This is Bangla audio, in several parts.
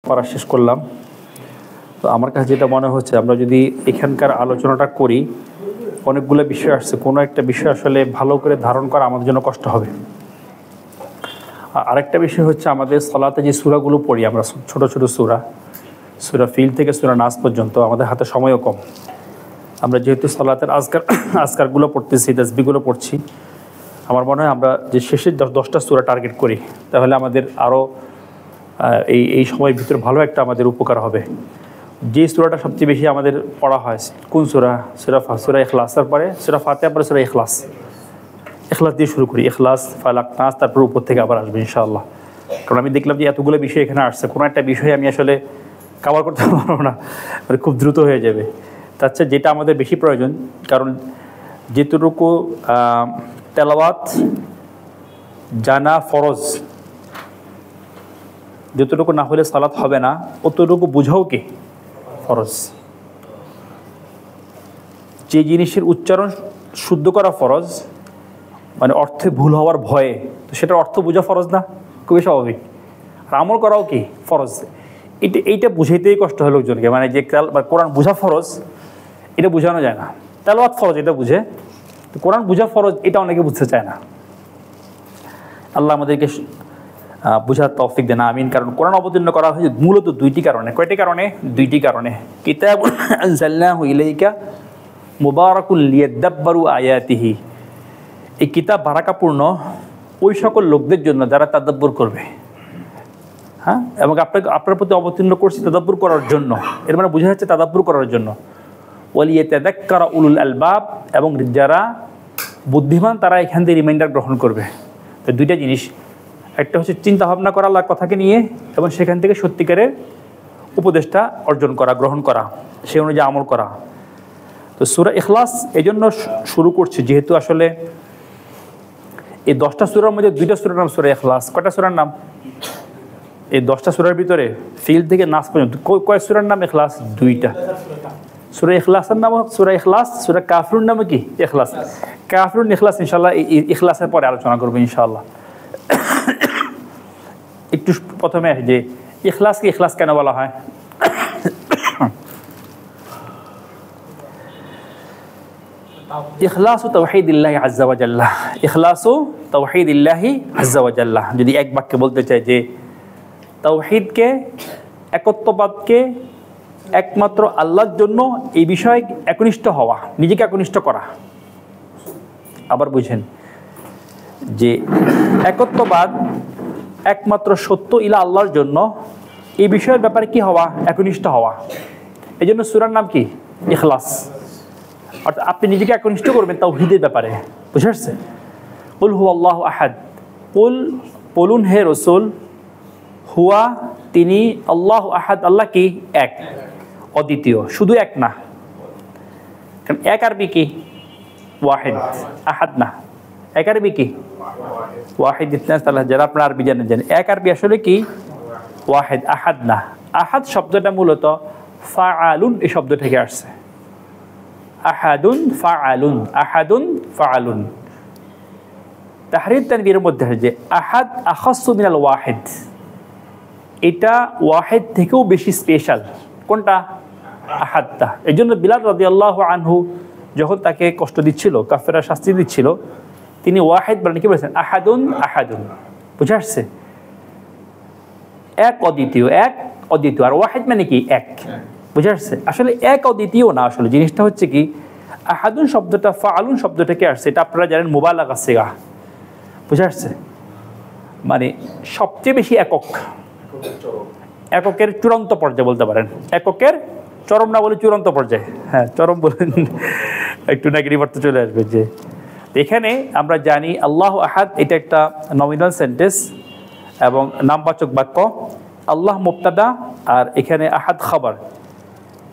পড়া শেষ করলাম। তো আমার কাছে যেটা মনে হচ্ছে, আমরা যদি এখানকার আলোচনাটা করি, অনেকগুলো বিষয় আসছে, কোনো একটা বিষয় আসলে ভালো করে ধারণ করা আমাদের জন্য কষ্ট হবে। আরেকটা বিষয় হচ্ছে, আমাদের সলাতে যে সূরাগুলো পড়ি আমরা, ছোট ছোট সূরা ফিল থেকে সূরা নাস পর্যন্ত, আমাদের হাতে সময়ও কম। আমরা যেহেতু সলাতের আজকারগুলো পড়তেছি, তাসবিহগুলো পড়ছি, আমার মনে হয় আমরা যে শেষের 10টা সূরা টার্গেট করি, তাহলে আমাদের আরও এই সময়ের ভিতরে ভালো একটা আমাদের উপকার হবে। যে সূরাটা সবচেয়ে বেশি আমাদের পড়া হয় কোন সূরা? সূরা ইখলাস, তারপরে সূরা ফাতিহা, পরে সূরা ইখলাস দিয়ে শুরু করি। ইখলাস, ফালাক, নাস, তারপর উপর থেকে আবার আসবে ইনশাআল্লাহ। কারণ আমি দেখলাম যে এতগুলো বিষয় এখানে আসছে, কোনো একটা বিষয় আমি আসলে কভার করতে পারবো না, মানে খুব দ্রুত হয়ে যাবে। তার চেয়ে যেটা আমাদের বেশি প্রয়োজন, কারণ যেটুকু তেলাওয়াত জানা ফরজ, যতটুকু না হলে সালাত হবে না, অতটুকু বুঝাও কি ফরজ। যে জিনিসের উচ্চারণ শুদ্ধ করা ফরজ, মানে অর্থে ভুল হওয়ার ভয়ে, তো সেটার অর্থ বোঝা ফরজ না? খুবই স্বাভাবিক। আর আমল করাও কি ফরজ। এইটা বুঝাইতেই কষ্ট হয় লোকজনকে, মানে যে কোরআন বোঝা ফরজ এটা বোঝানো যায় না। তেলাওয়াত ফরজ এটা বুঝে, তো কোরআন বোঝা ফরজ এটা অনেকে বুঝতে চায় না। আল্লাহ আমাদেরকে বুঝার তৌফিক দেন, আমিন। কারণ কোরআন অবতীর্ণ করা হয়েছে মূলত দুইটি কারণে। কয়টি কারণে? দুইটি কারণে। কিতাবুন আনজালনাহু ইলাইকা মুবারাকুল লিয়াদাব্বারু আয়াতিহি। এই কিতাব বারাকাপূর্ণ ওই সকল লোকদের জন্য যারা তাদাব্বুর করবে। হ্যাঁ, এবং আপনার প্রতি অবতীর্ণ করছি তাদাব্বুর করার জন্য। এর মানে বোঝা যাচ্ছে তাদাব্বুর করার জন্য। ওয়ালিয়াতাযাক্কারা উলুল আলবাব, এবং যারা বুদ্ধিমান তারা এখান থেকে রিমাইন্ডার গ্রহণ করবে। তো দুইটা জিনিস, একটা হচ্ছে চিন্তা ভাবনা করা আল্লাহর কথাকে নিয়ে, এবং সেখান থেকে সত্যিকারের উপদেশটা অর্জন করা, গ্রহণ করা, সেই অনুযায়ী আমল করা। তো সূরা ইখলাস এই জন্য শুরু করছি, যেহেতু আসলে এই 10টা সূরার মধ্যে 2টা সূরার নাম সূরা ইখলাস। কয়টা সূরার নাম? এই 10টা সূরার ভিতরে ফিল থেকে নাস পর্যন্ত কয় সূরার নাম ইখলাস? 2টা। সূরা ইখলাসের নাম সূরা ইখলাস, সূরা কাফিরুন নাম কি ইখলাস। কাফিরুন ইখলাস ইনশাআল্লাহ ইখলাসের পরে আলোচনা করব ইনশাআল্লাহ। একটু প্রথমে আসি যে ইখলাসকে ইখলাস কেন বলা হয়। ইখলাসু তাওহীদিল্লাহি আযজা ওয়া জাল্লা। ইখলাসু তাওহীদিল্লাহি আযজা ওয়া জাল্লা। যদি এক বাক্যে বলতে চাই যে তাওহীদকে, একত্ববাদকে একমাত্র আল্লাহর জন্য এই বিষয়ে একনিষ্ঠ হওয়া, নিজেকে একনিষ্ঠ করা। আবার বুঝেন যে একত্ববাদ একমাত্র সত্য ইলা আল্লাহর জন্য, এই বিষয়ের ব্যাপারে কি হওয়া? একনিষ্ঠ হওয়া। এই জন্য সূরার নাম কি? ইখলাস। অর্থাৎ আপনি নিজেকে একনিষ্ঠ করবেন তাওহীদের ব্যাপারে। বুঝে আসছে? কুল হুয়াল্লাহু আহাদ। বলুন হে রাসূল, হুয়া তিনি, আল্লাহু আহাদ আল্লাহ কি? এক, অদ্বিতীয়, শুধু এক না। কারণ এক আরবি কি? ওয়াহিদ, আহাদ না। এক আরবি কি? ওয়াহিদ। যারা আপনার আরবি জানেন। এক আরবি আসলে কি? ওয়াহিদ, আহাদ না। আহাদ শব্দটা মূলত ফাআলুন এই শব্দ থেকে আসছে। আহাদুন ফাআলুন, আহাদুন ফাআলুন। তাহরির তানবীরের মধ্যে যে আহাদ আখাসসু মিনাল ওয়াহিদ, এটা ওয়াহিদ থেকেও বেশি স্পেশাল। কোনটা? আহাদটা। এই জন্য বিলাল রাদিয়াল্লাহু আনহু যখন তাকে কষ্ট দিচ্ছিল, কাফেররা শাস্তি দিচ্ছিল, তিনি ওয়াহিদ বলেন, কি বলেছেন? আহাদুন আহাদুন। বুঝে আসছে? এক অদ্বিতীয়, এক অদ্বিতীয়। আর ওয়াহিদ মানে কি? এক। বুঝে আসছে? আসলে এক অদ্বিতীয় না। আসলে জিনিসটা হচ্ছে কি, আহাদুন শব্দটা ফাআলুন শব্দ থেকে আসছে। এটা আপনারা জানেন মুবালাগা সিগা। বুঝে আসছে? মানে সবচেয়ে বেশি একক, এককের চূড়ান্ত পর্যায়ে বলতে পারেন। এককের চরম না বলে চূড়ান্ত পর্যায়ে। হ্যাঁ, চরম বলেন একটু নেগেটিভ অর্থ চলে আসবে। যে এখানে আমরা জানি আল্লাহু আহাদ এটা একটা নমিনাল সেন্টেন্স এবং নামবাচক বাক্য। আল্লাহ মুবতাদা আর এখানে আহাদ খবর।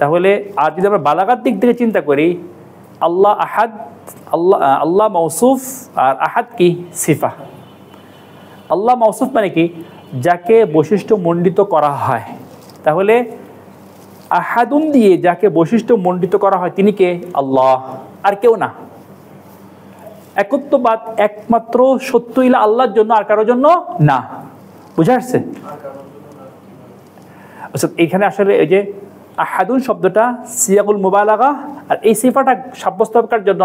তাহলে আর যদি আমরা বালাগাত দিক থেকে চিন্তা করি, আল্লাহ আহাদ, আল্লাহ মৌসুফ আর আহাদ কি? সিফা। আল্লাহ মৌসুফ মানে কি? যাকে বৈশিষ্ট্য মণ্ডিত করা হয়। তাহলে আহাদুন দিয়ে যাকে বৈশিষ্ট্য মণ্ডিত করা হয় তিনি কে? আল্লাহ, আর কেউ না। একত্ববাদ একমাত্র সত্য ইলা আল্লাহর জন্য, আর কারোর জন্য না। বুঝে আসছে? অর্থাৎ এইখানে আসলে এই যে আহাদুন শব্দটা সিয়াকুল মুবালাগা, আর এই সিফাটা সাব্যস্ত হওয়ার জন্য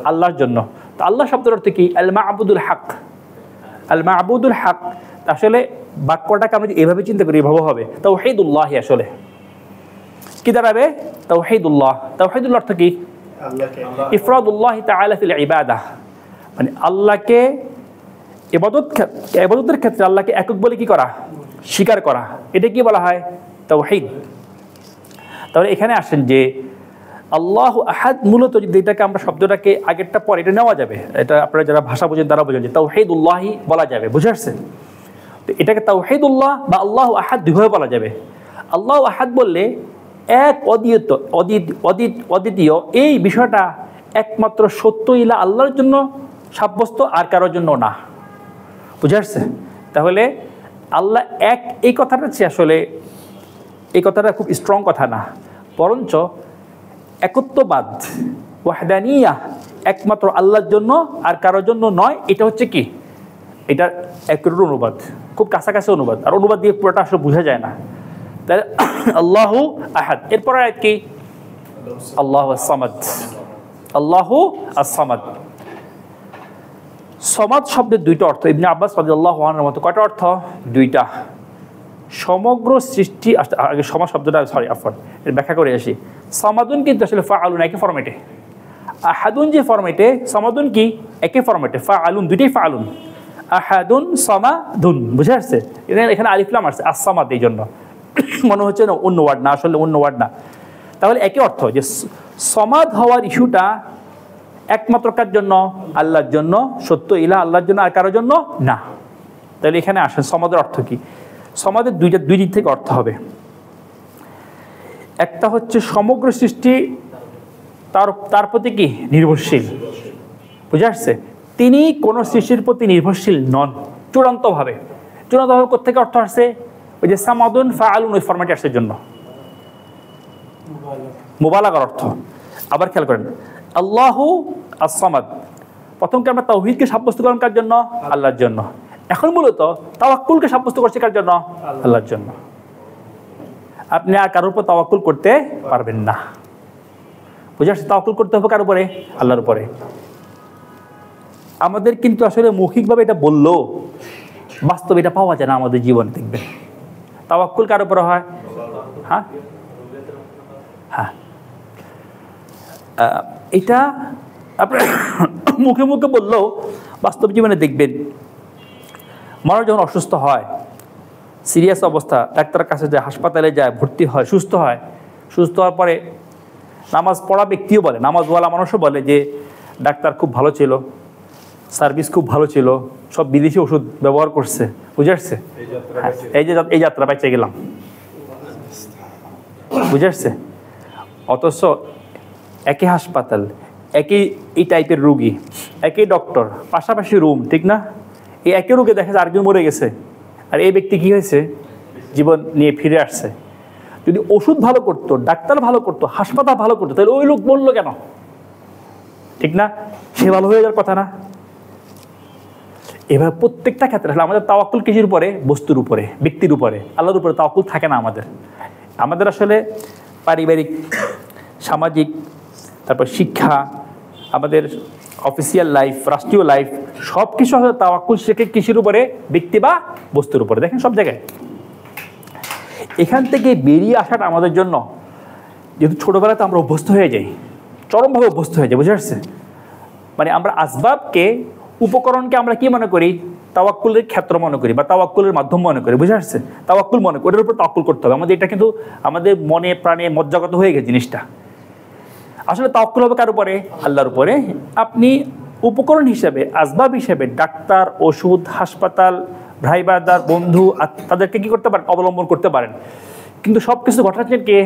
আল্লাহর জন্য। তো আল্লাহ শব্দের অর্থ কি? আল মা'বুদুল হক। আল মা'বুদুল হক আসলে বাক্যটাকে আমরা এভাবে চিন্তা করি, এভাবে হবে তাওহীদুল্লাহ। আসলে কি দাঁড়াবে? তাওহীদুল্লাহ। তাওহীদুল্লাহ অর্থ কি? ইফরাদুল্লাহ তাআলা ফিল ইবাদাহ, মানে আল্লাহকে ইবাদতের ক্ষেত্রে আল্লাহকে একক বলে কি করা? স্বীকার করা। এটা কি বলা হয়? তাওহীদ। তাহলে এখানে আসেন যে আল্লাহু আহাদ, মূলত যদি এটাকে আমরা শব্দটাকে আগেরটা পরে এটা নেওয়া যাবে, এটা আপনারা যারা ভাষা বোঝেন তারা বোঝেন যে তাওহীদুল্লাহি বলা যাবে, বুঝে আসছে? তো এটাকে তাওহীদুল্লাহ বা আল্লাহু আহাদ দুইভাবে বলা যাবে। আল্লাহু আহাদ বললে এক অদ্বিতীয় এই বিষয়টা একমাত্র সত্য ইলা আল্লাহর জন্য সাব্যস্ত, আর কারোর জন্য না, বুঝে আসছে? তাহলে আল্লাহ এক, এই কথাটা হচ্ছে আসলে এই কথাটা খুব স্ট্রং কথা না, বরঞ্চ একত্ববাদ, ওয়াহদানিয়াহ, একমাত্র আল্লাহর জন্য আর কারোর জন্য নয়, এটা হচ্ছে কি? এটার একটু অনুবাদ, খুব কাছাকাছি অনুবাদ, আর অনুবাদ দিয়ে পুরোটা আসলে বোঝা যায় না। তাহলে আল্লাহু আহাদ, এরপর আয়াত কি? আল্লাহু আস-সামাদ। আল্লাহু আস-সামাদ। সমাদ শব্দের দুইটা অর্থ। ইবনে আব্বাস রাদিয়াল্লাহু আনহুর মতো কয়টা অর্থ? দুইটা। সমগ্র সৃষ্টি, আগে সমাজ শব্দটা এর ব্যাখ্যা করে আসি। সামাদুন কিন্তু আসলে ফাআলুন একই ফরম্যাটে, আহাদুন যে ফরম্যাটে, সামাদুন কি একই ফরম্যাটে, ফাআলুন দুইটাই ফাআলুন। আহাদুন সামাদুন, বুঝে আসছে? এখানে আলিফ লাম আসছে আস-সামাদ, এই জন্য মনে হচ্ছে না অন্য ওয়ার্ড না, আসলে অন্য ওয়ার্ড না। তাহলে একই অর্থ যে সমাদ হওয়ার ইস্যুটা একমাত্র কার জন্য? আল্লাহর জন্য, সত্য ইলা আল্লাহর জন্য, আর কারোর জন্য না। তাহলে এখানে আসেন সমাদের অর্থ কি? সমাদের দুই দিক থেকে অর্থ হবে। একটা হচ্ছে সমগ্র সৃষ্টি তার প্রতি কি নির্ভরশীল, বুঝে আসছে? তিনি কোন সৃষ্টির প্রতি নির্ভরশীল নন চূড়ান্তভাবে। চূড়ান্তভাবে কোথেকে অর্থ আসছে? ওই যে সামাদুন ফাআলুন, ওই ফরম্যাটে আসছে জন্য মুবালাগার অর্থ। আবার খেয়াল করেন, আল্লাহু আস-সামাদ, প্রথমকে আমরা তাওহীদকে সাব্যস্ত করলাম কার জন্য? আল্লাহর জন্য। এখন মূলত তাওয়াক্কুলকে সাব্যস্ত করছে কার জন্য? আল্লাহর জন্য। আপনি আর কারোর উপর তাওয়াক্কুল করতে পারবেন না, বুঝে আসছে? তাওয়াক্কুল করতে হবে কার উপরে? আল্লাহর উপরে। আমাদের কিন্তু আসলে মৌখিকভাবে এটা বললেও বাস্তবে এটা পাওয়া যায় না আমাদের জীবনে। দেখবেন তাওয়াক্কুল কার উপরে হয়? হ্যাঁ হ্যাঁ, এটা আপনার মুখে মুখে বললেও বাস্তব জীবনে দেখবেন মানুষ যখন অসুস্থ হয়, সিরিয়াস অবস্থা, ডাক্তারের কাছে যায়, হাসপাতালে যায়, ভর্তি হয়, সুস্থ হয়। সুস্থ হওয়ার পরে নামাজ পড়া ব্যক্তিও বলে, নামাজওয়ালা মানুষও বলে যে ডাক্তার খুব ভালো ছিল, সার্ভিস খুব ভালো ছিল, সব বিদেশি ওষুধ ব্যবহার করছে, বুঝে আসছে? এই যাত্রা বাইচে গেলাম, বুঝে আসছে? অথচ একই হাসপাতাল, এই টাইপের রুগী, একই ডক্টর, পাশাপাশি রুম, ঠিক না? এই একই রোগে দেখা যায় আরেকজন মরে গেছে, আর এই ব্যক্তি কি হয়েছে? জীবন নিয়ে ফিরে আসছে। যদি ওষুধ ভালো করতো, ডাক্তার ভালো করতো, হাসপাতাল ভালো করতো, তাহলে ওই লোক বললো কেন? ঠিক না? সে ভালো হয়ে যাওয়ার কথা না? এভাবে প্রত্যেকটা ক্ষেত্রে আমাদের তাওয়াক্কুল কিসের উপরে? বস্তুর উপরে, ব্যক্তির উপরে। আল্লাহর উপরে তাওয়াক্কুল থাকে না আমাদের আসলে পারিবারিক, সামাজিক, তারপর শিক্ষা, আমাদের অফিসিয়াল লাইফ, রাষ্ট্রীয় লাইফ, সব কিছু আসলে তাওয়াক্কুল শেখে কিসের উপরে? ব্যক্তি বা বস্তুর উপরে। দেখেন সব জায়গায় এখান থেকে বেরিয়ে আসাটা আমাদের জন্য, যেহেতু ছোটোবেলাতে আমরা অভ্যস্ত হয়ে যাই, চরমভাবে অভ্যস্ত হয়ে যায়, বুঝে আসছে? মানে আমরা আসবাবকে, উপকরণকে আমরা কি মনে করি? তাওয়াক্কুলের ক্ষেত্র মনে করি, বা তাওয়াক্কুলের মাধ্যম মনে করি, বুঝে আসছে? তাওয়াক্কুল মনে করি, ওটার উপর তাওয়াক্কুল করতে হবে আমাদের। এটা কিন্তু আমাদের মনে প্রাণে মজ্জাগত হয়ে গেছে জিনিসটা। আসলে তাওয়াক্কুল হবে কার উপরে? আল্লাহর উপরে। আপনি উপকরণ হিসেবে, আসবাব হিসেবে ডাক্তার, ওষুধ, হাসপাতাল, ভাই বাদার, বন্ধু, তাদেরকে কি করতে পারেন? অবলম্বন করতে পারেন। কিন্তু সব কিছু ঘটাচ্ছেন কে?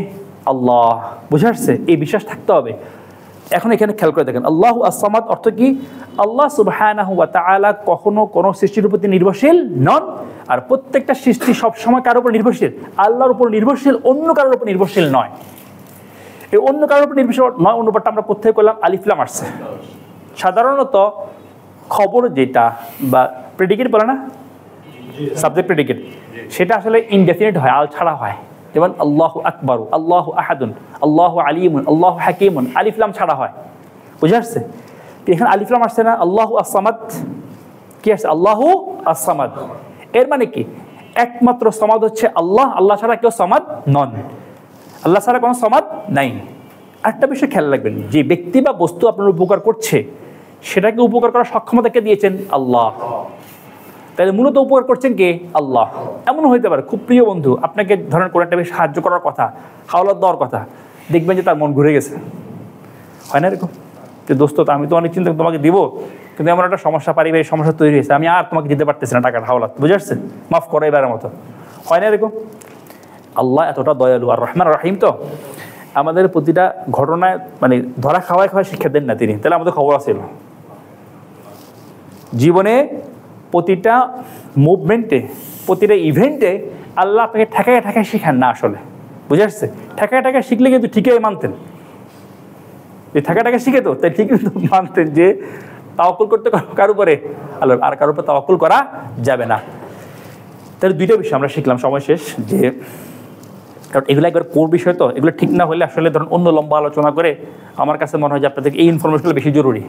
আল্লাহ, বুঝে আসছে? এই বিশ্বাস থাকতে হবে। এখন এখানে খেয়াল করে দেখেন, আল্লাহু আস-সামাদ অর্থ কি? আল্লাহ সুবহানাহু ওয়া তাআলা কখনো কোনো সৃষ্টির প্রতি নির্ভরশীল নন, আর প্রত্যেকটা সৃষ্টি সবসময় কারোর উপর নির্ভরশীল, আল্লাহর উপর নির্ভরশীল, অন্য কারোর উপর নির্ভরশীল নয়। এই অন্য কারোর উপর নির্ভরশীল নয় অনুপাতটা আমরা কোথায় করলাম? আলিফ লাম আসছে। সাধারণত খবর যেটা, বা প্রেডিকেট বলে না, সাবজেক্ট প্রেডিকেট, সেটা আসলে ইনডেফিনিট হয়, আল ছাড়া হয়, যেমন আল্লাহু আকবার, আল্লাহু আহাদুন, আল্লাহু আলিমুন, আল্লাহু হাকিমুন, আলিফ লাম ছাড়া হয়। বুঝে আসছে? এখানে আলিফ লাম আসছে না, আল্লাহু আস-সামাদ, কি আসছে? আল্লাহু আস-সামাদ। এর মানে কি? একমাত্র সামাদ হচ্ছে আল্লাহ, আল্লাহ ছাড়া কেউ সামাদ নন, আল্লাহ ছাড়া কোনো সামাদ নাই। একটা বিষয় খেয়াল রাখবেন, যে ব্যক্তি বা বস্তু আপনার উপকার করছে সেটাকে উপকার করার সক্ষমতা কে দিয়েছেন? আল্লাহ। তাহলে মূলত উপকার করছেন কে? আল্লাহ। এমন হইতে পারে খুব প্রিয় বন্ধু আপনাকে ধরেন কোনো একটা বেশ সাহায্য করার কথা, হাওলাত দেওয়ার কথা, দেখবেন যে তার মন ঘুরে গেছে, হয় না এরকম? যে দোস্ত, আমি তো অনেক চিন্তা তোমাকে দিব, কিন্তু এমন একটা সমস্যা, পারিবারিক সমস্যা তৈরি হয়েছে, আমি আর তোমাকে দিতে পারতেছি না টাকার হাওলাত, বুঝে আসছে? মাফ করো এবারের মতো, হয় না এরকম? আল্লাহ এতটা দয়ালু আর রহমান রাহিম, তো আমাদের প্রতিটা ঘটনায় মানে ধরা খাওয়ায় শিক্ষা দেন না তিনি, তাহলে আমাদের খবর আছিল। জীবনে প্রতিটা মুভমেন্টে, প্রতিটা ইভেন্টে আল্লাহ আপনাকে ঠেকায় ঠেকায় শিখান না আসলে, বুঝে আসছে? ঠেকায় ঠেকায় শিখলে কিন্তু ঠিকই মানতেন, যে ঠেকা ঠেকা শিখে তো তাই ঠিক কিন্তু মানতেন যে তাওয়াক্কুল করতে কার উপরে? আল্লাহ, আর কারোর উপর তাওয়াক্কুল করা যাবে না। তাহলে দুইটা বিষয় আমরা শিখলাম, সময় শেষ, যে কারণ এগুলো একবার কোর বিষয়, তো এগুলো ঠিক না হলে আসলে ধরুন অন্য লম্বা আলোচনা করে আমার কাছে মনে হয় যে আপনাদের এই ইনফরমেশনগুলো বেশি জরুরি।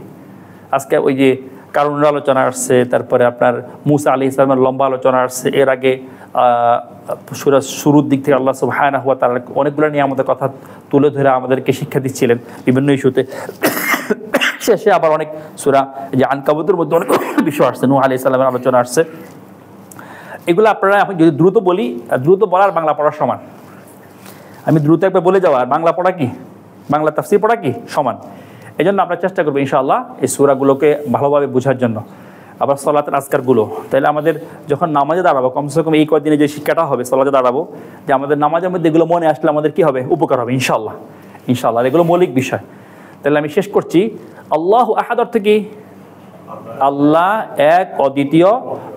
আজকে ওই যে কারণের আলোচনা আসছে, তারপরে আপনার মুসা আলাইহিস সালামের লম্বা আলোচনা আসছে, এর আগে শুরুর দিক থেকে আল্লাহ সুবহানাহু ওয়া তাআলা অনেকগুলো নিয়ে আমাদের কথা তুলে ধরে আমাদেরকে শিক্ষা দিচ্ছিলেন বিভিন্ন ইস্যুতে। শেষে আবার অনেক সূরা, যে আনকাবুতের মধ্যে অনেক বিষয় আসছে, নূহ আলাইহিস সালামের আলোচনা আসছে। এগুলো আপনারা এখন যদি দ্রুত বলি, দ্রুত বলা আর বাংলা পড়ার সমান। আমি দ্রুত একবার বলে যাওয়া আর বাংলা পড়া কি, বাংলা তাফসীর পড়া কি সমান। এই জন্য আমরা চেষ্টা করবো ইনশাআল্লাহ এই সূরাগুলোকে ভালোভাবে বোঝার জন্য। আবার সলাতের আজকারগুলো, তাহলে আমাদের যখন নামাজে দাঁড়াবো, কমসে কম এই কয়েকদিনে যে শিক্ষাটা হবে সলাতে দাঁড়াবো, যে আমাদের নামাজের মধ্যে এগুলো মনে আসলে আমাদের কি হবে? উপকার হবে ইনশাআল্লাহ। ইনশাআল্লাহ এগুলো মৌলিক বিষয়। তাহলে আমি শেষ করছি, আল্লাহু আহাদ অর্থ কি? আল্লাহ এক, অদ্বিতীয়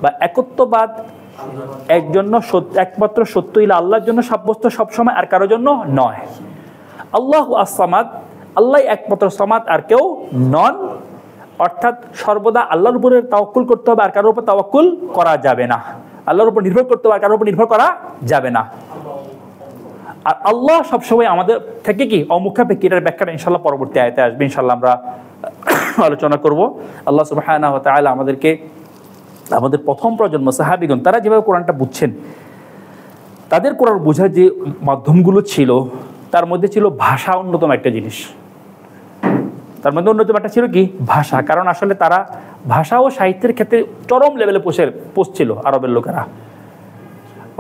বা একত্ববাদ, একজন্য একমাত্র সত্য ইলা আল্লাহর জন্য সাব্যস্ত সবসময়, আর কারোর জন্য নয়। আল্লাহু আস-সামাদ, আল্লাহ একমাত্র সামাদ, আর কেউ নন। অর্থাৎ সর্বদা আল্লাহর উপরে তাওয়াক্কুল করতে হবে, আর কারোর উপর তাওয়াক্কুল করা যাবে না। আল্লাহর উপর নির্ভর করতে হবে, আর কারোর উপর নির্ভর করা যাবে না। আর আল্লাহ সবসময় আমাদের থেকে কি অমুখাপেক্ষী, এটার ব্যাখ্যাটা ইনশাআল্লাহ পরবর্তী আয়াতে আসবে, ইনশাআল্লাহ আমরা আলোচনা করব। আল্লাহ সুবহানাহু ওয়া তাআলা আমাদেরকে, আমাদের প্রথম প্রজন্ম সাহাবীগণ, তারা যেভাবে কোরআনটা বুঝছেন, তাদের কোরআন বোঝার যে মাধ্যমগুলো ছিল তার মধ্যে ছিল ভাষা অন্যতম একটা জিনিস। তার মধ্যে অন্যতম একটা ছিল কি? ভাষা। কারণ আসলে তারা ভাষা ও সাহিত্যের ক্ষেত্রে চরম লেভেলে পৌঁছছিল আরবের লোকেরা।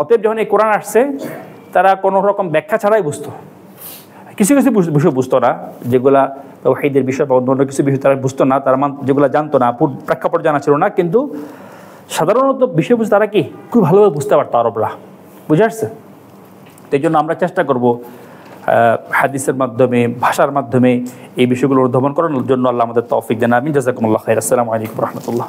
অতএব যখন এই কোরআন আসছে, তারা কোনো রকম ব্যাখ্যা ছাড়াই বুঝতো। কিছু কিছু বিষয় বুঝতো না, যেগুলা তাওহীদের বিষয় বা অন্য কিছু বিষয় তারা বুঝতো না, তারা যেগুলো জানতো না, প্রেক্ষাপট জানা ছিল না, কিন্তু সাধারণত বিষয়বস্তু তারা কি খুব ভালোভাবে বুঝতে পারতো আরবরা, বুঝে আসছে? এই জন্য আমরা চেষ্টা করব হাদিসের মাধ্যমে, ভাষার মাধ্যমে এই বিষয়গুলো অনুধাবন করানোর জন্য। আল্লাহ আমাদের তৌফিক দেন, আমিন। জাযাকুমুল্লাহ খাইর। আসসালামু আলাইকুম ওয়া রাহমাতুল্লাহ।